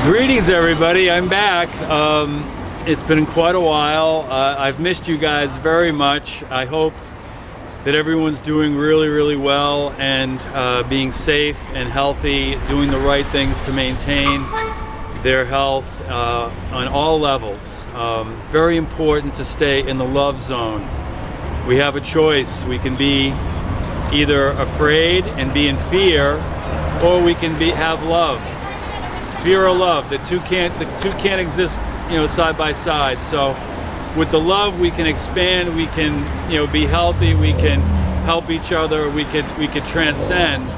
Greetings, everybody. I'm back. It's been quite a while. I've missed you guys very much. I hope that everyone's doing really, really well and being safe and healthy, doing the right things to maintain their health on all levels. Very important to stay in the love zone. We have a choice. We can be either afraid and be in fear, or we can have love. Fear or love, the two can't exist, side by side. So with the love, we can expand, we can, be healthy, we can help each other, we could transcend.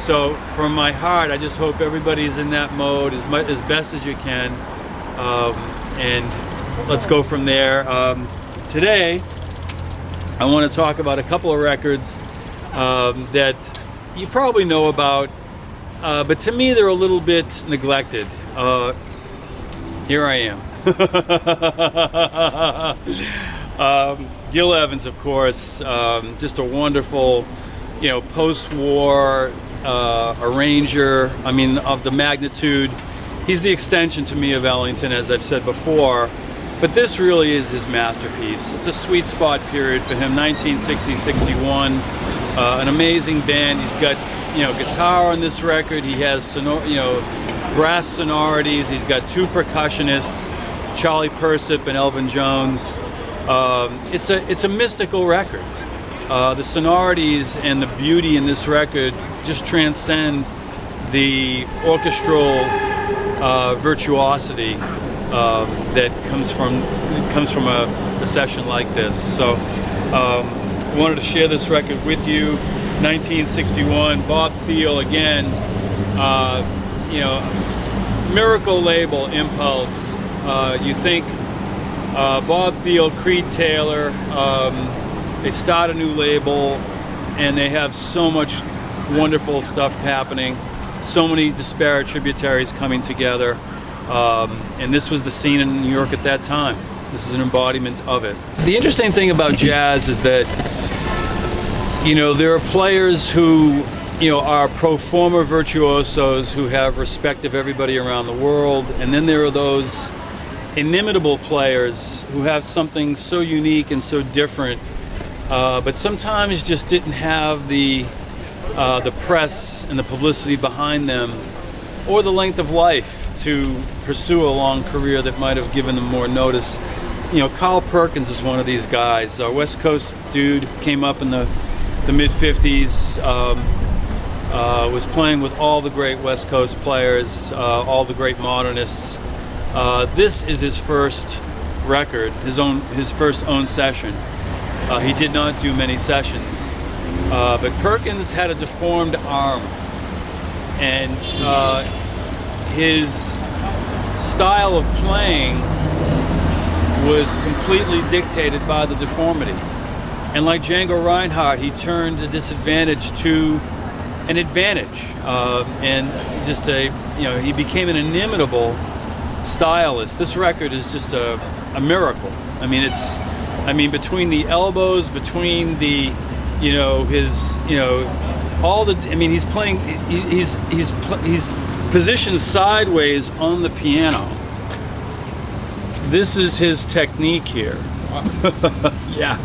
So from my heart, I just hope everybody's in that mode as best as you can, and let's go from there. Today, I want to talk about a couple of records that you probably know about. But to me, they're a little bit neglected. Here I am. Gil Evans, of course, just a wonderful, post-war arranger. I mean, of the magnitude. He's the extension to me of Ellington, as I've said before. But this really is his masterpiece. It's a sweet spot period for him, 1960-61. An amazing band. He's got guitar on this record. He has brass sonorities. He's got two percussionists, Charlie Persip and Elvin Jones. It's a mystical record. The sonorities and the beauty in this record just transcend the orchestral virtuosity that comes from a session like this. So I wanted to share this record with you. 1961, Bob Thiele again, miracle label, Impulse. You think Bob Thiele, Creed Taylor, they start a new label and they have so much wonderful stuff happening, so many disparate tributaries coming together, and this was the scene in New York at that time. This is an embodiment of it. The interesting thing about jazz is that there are players who, are pro forma virtuosos who have respect of everybody around the world, and then there are those inimitable players who have something so unique and so different, but sometimes just didn't have the press and the publicity behind them, or the length of life to pursue a long career that might have given them more notice. Carl Perkins is one of these guys, a West Coast dude, came up in the mid-50s, was playing with all the great West Coast players, all the great modernists. This is his first record, his first own session. He did not do many sessions, but Perkins had a deformed arm, and his style of playing was completely dictated by the deformity. And like Django Reinhardt, he turned a disadvantage to an advantage, and just he became an inimitable stylist. This record is just a miracle. I mean, between the elbows, between the, all the. I mean, he's playing. He's positioned sideways on the piano. This is his technique here. Yeah,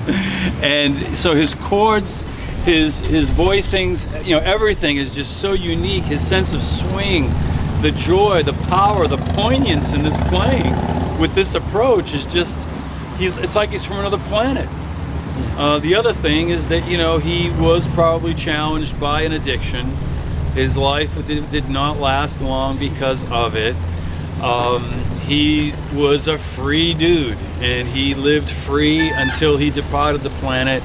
and so his chords, his voicings, everything is just so unique. His sense of swing, the joy, the power, the poignance in this playing with this approach is just, it's like he's from another planet. The other thing is that, he was probably challenged by an addiction. His life did not last long because of it. He was a free dude, and he lived free until he departed the planet.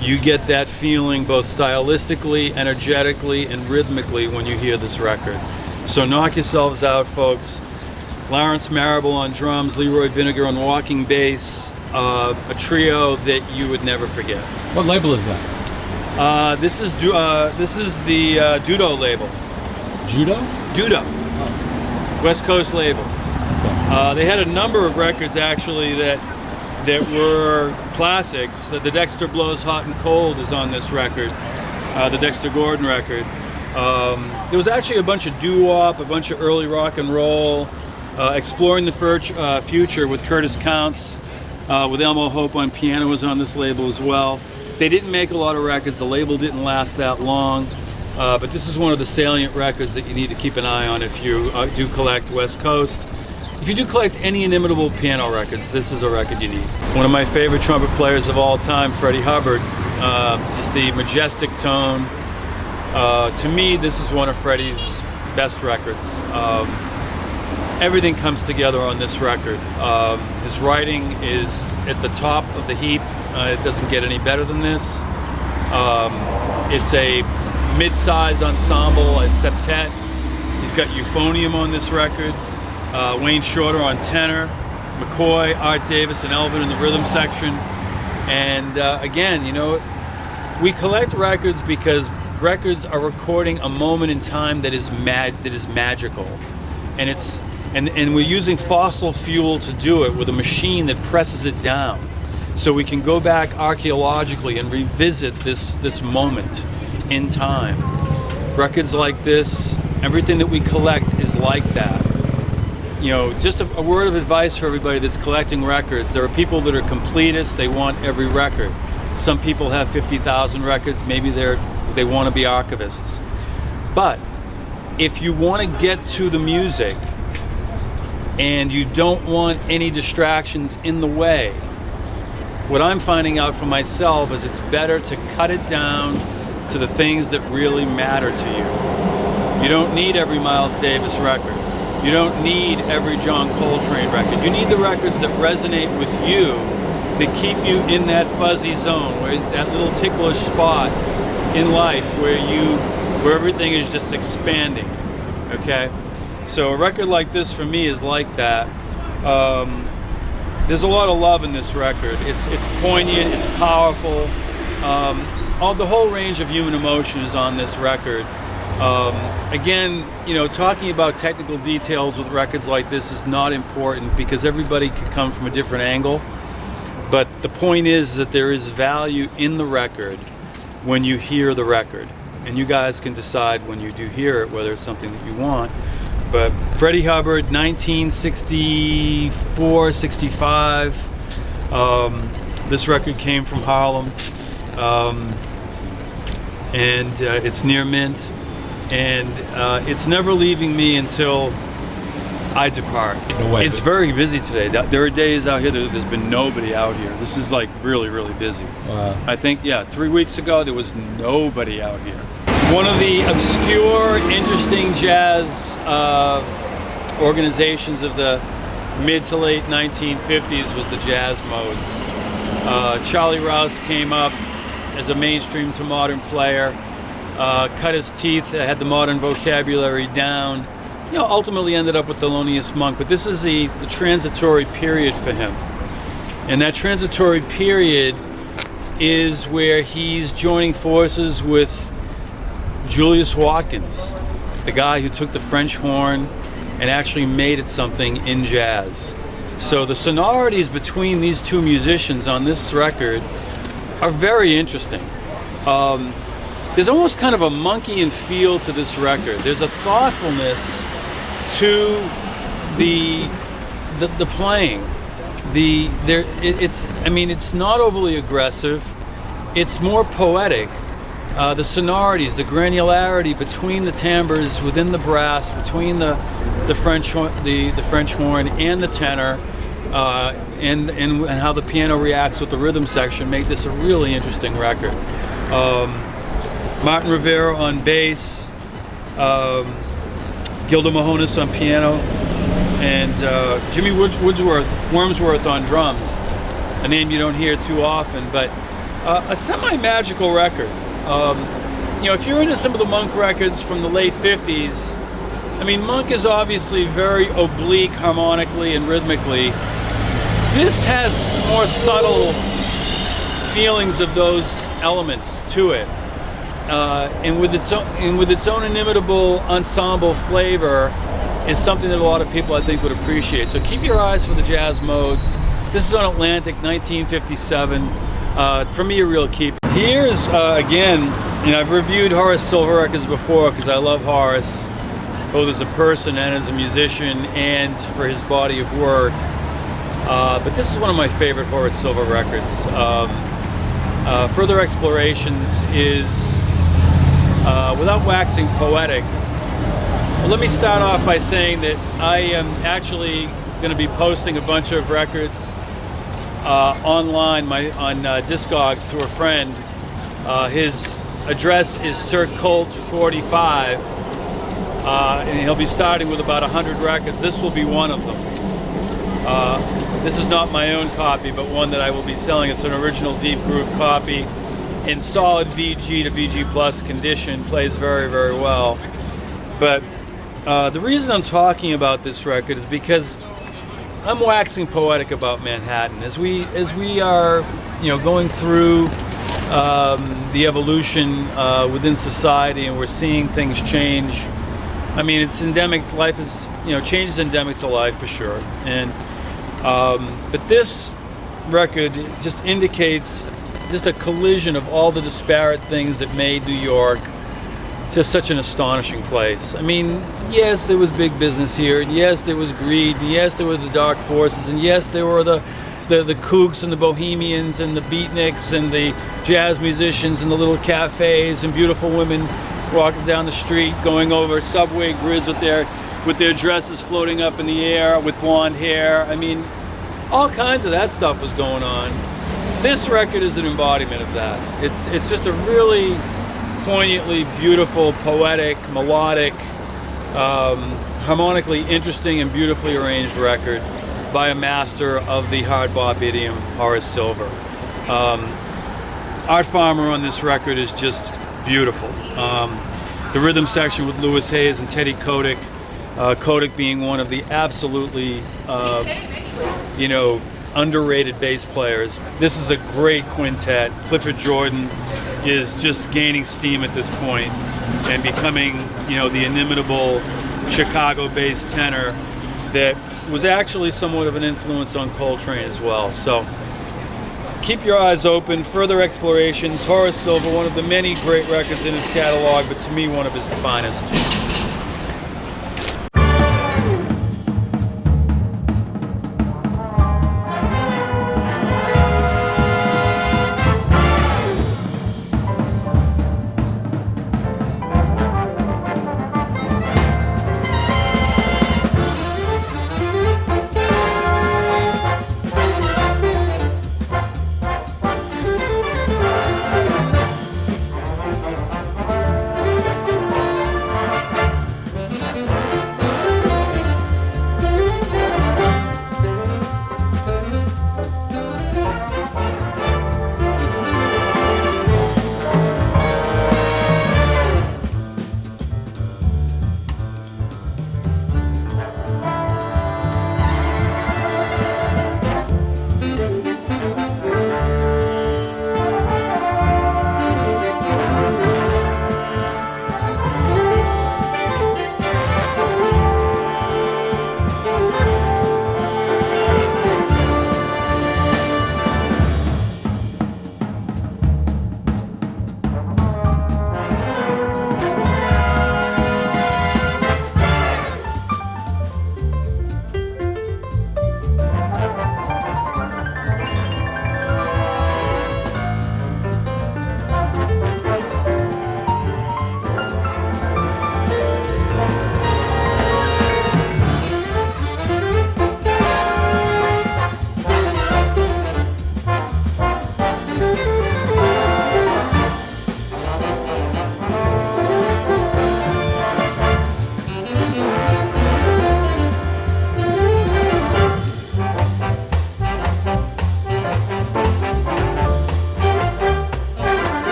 You get that feeling both stylistically, energetically, and rhythmically when you hear this record. So knock yourselves out, folks. Lawrence Marable on drums, Leroy Vinegar on walking bass, a trio that you would never forget. What label is that? This is the Dudo label. Judo? Dudo. Oh. West Coast label. Okay. They had a number of records actually that were classics. The Dexter Blows Hot and Cold is on this record, the Dexter Gordon record. There was actually a bunch of doo-wop, a bunch of early rock and roll, exploring the future with Curtis Counts, with Elmo Hope on piano was on this label as well. They didn't make a lot of records. The label didn't last that long, but this is one of the salient records that you need to keep an eye on if you do collect West Coast. If you do collect any inimitable piano records, this is a record you need. One of my favorite trumpet players of all time, Freddie Hubbard. Just the majestic tone. To me, this is one of Freddie's best records. Everything comes together on this record. His writing is at the top of the heap. It doesn't get any better than this. It's a mid-size ensemble, a septet. He's got euphonium on this record. Wayne Shorter on tenor, McCoy, Art Davis, and Elvin in the rhythm section. And again, you know, we collect records because records are recording a moment in time that is magical, and and we're using fossil fuel to do it with a machine that presses it down, so we can go back archaeologically and revisit this moment in time. Records like this, everything that we collect is like that. You know, just a word of advice for everybody that's collecting records. There are people that are completists. They want every record. Some people have 50,000 records. Maybe they want to be archivists. But if you want to get to the music and you don't want any distractions in the way, what I'm finding out for myself is it's better to cut it down to the things that really matter to you. You don't need every Miles Davis record. You don't need every John Coltrane record. You need the records that resonate with you, that keep you in that fuzzy zone, where that little ticklish spot in life where everything is just expanding. Okay? So a record like this for me is like that. There's a lot of love in this record. It's poignant, it's powerful. The whole range of human emotion is on this record. Again, you know, talking about technical details with records like this is not important because everybody could come from a different angle. But the point is that there is value in the record when you hear the record. And you guys can decide when you do hear it whether it's something that you want. But Freddie Hubbard, 1964, 65. This record came from Harlem. And it's near mint. And it's never leaving me until I depart. No way. It's very busy today. There are days out here that there's been nobody out here. This is like really, really busy. Wow. I think, 3 weeks ago there was nobody out here. One of the obscure, interesting jazz organizations of the mid to late 1950s was the Jazz Modes. Charlie Rouse came up as a mainstream to modern player. Cut his teeth, had the modern vocabulary down, you know, ultimately ended up with Thelonious Monk. But this is the transitory period for him. And that transitory period is where he's joining forces with Julius Watkins, the guy who took the French horn and actually made it something in jazz. So the sonorities between these two musicians on this record are very interesting. There's almost kind of a Monkean feel to this record. There's a thoughtfulness to the playing. It's not overly aggressive. It's more poetic. The sonorities, the granularity between the timbres, within the brass, between the French horn and the tenor, and how the piano reacts with the rhythm section make this a really interesting record. Martin Rivera on bass, Gilda Mahonis on piano, and Jimmy Wormsworth on drums, a name you don't hear too often, but a semi-magical record. You know, if you're into some of the Monk records from the late 50s, I mean, Monk is obviously very oblique harmonically and rhythmically. This has more subtle feelings of those elements to it. And with its own inimitable ensemble flavor is something that a lot of people I think would appreciate. So keep your eyes for the Jazz Modes. This is on Atlantic, 1957. For me, a real keep. Here's, again, I've reviewed Horace Silver records before because I love Horace, both as a person and as a musician, and for his body of work. But this is one of my favorite Horace Silver records. Further Explorations is, without waxing poetic, well, let me start off by saying that I am actually going to be posting a bunch of records online on Discogs to a friend. His address is CertCult45, and he'll be starting with about 100 records. This will be one of them. This is not my own copy, but one that I will be selling. It's an original Deep Groove copy in solid VG to VG Plus condition. Plays very, very well. But the reason I'm talking about this record is because I'm waxing poetic about Manhattan as we are, going through the evolution within society, and we're seeing things change. I mean, it's endemic. Life is, change is endemic to life for sure. And but this record just indicates just a collision of all the disparate things that made New York just such an astonishing place. I mean, yes, there was big business here, and yes, there was greed, and yes, there were the dark forces, and yes, there were the kooks and the bohemians and the beatniks and the jazz musicians and the little cafes and beautiful women walking down the street, going over subway grids with their dresses floating up in the air with blonde hair. I mean, all kinds of that stuff was going on. This record is an embodiment of that. It's just a really poignantly beautiful, poetic, melodic, harmonically interesting and beautifully arranged record by a master of the hard bop idiom, Horace Silver. Art Farmer on this record is just beautiful. The rhythm section with Louis Hayes and Teddy Kotick, Kotick being one of the absolutely, underrated bass players. This is a great quintet. Clifford Jordan is just gaining steam at this point and becoming, the inimitable Chicago-based tenor that was actually somewhat of an influence on Coltrane as well. So keep your eyes open. Further Explorations, Horace Silver, one of the many great records in his catalog, but to me, one of his finest.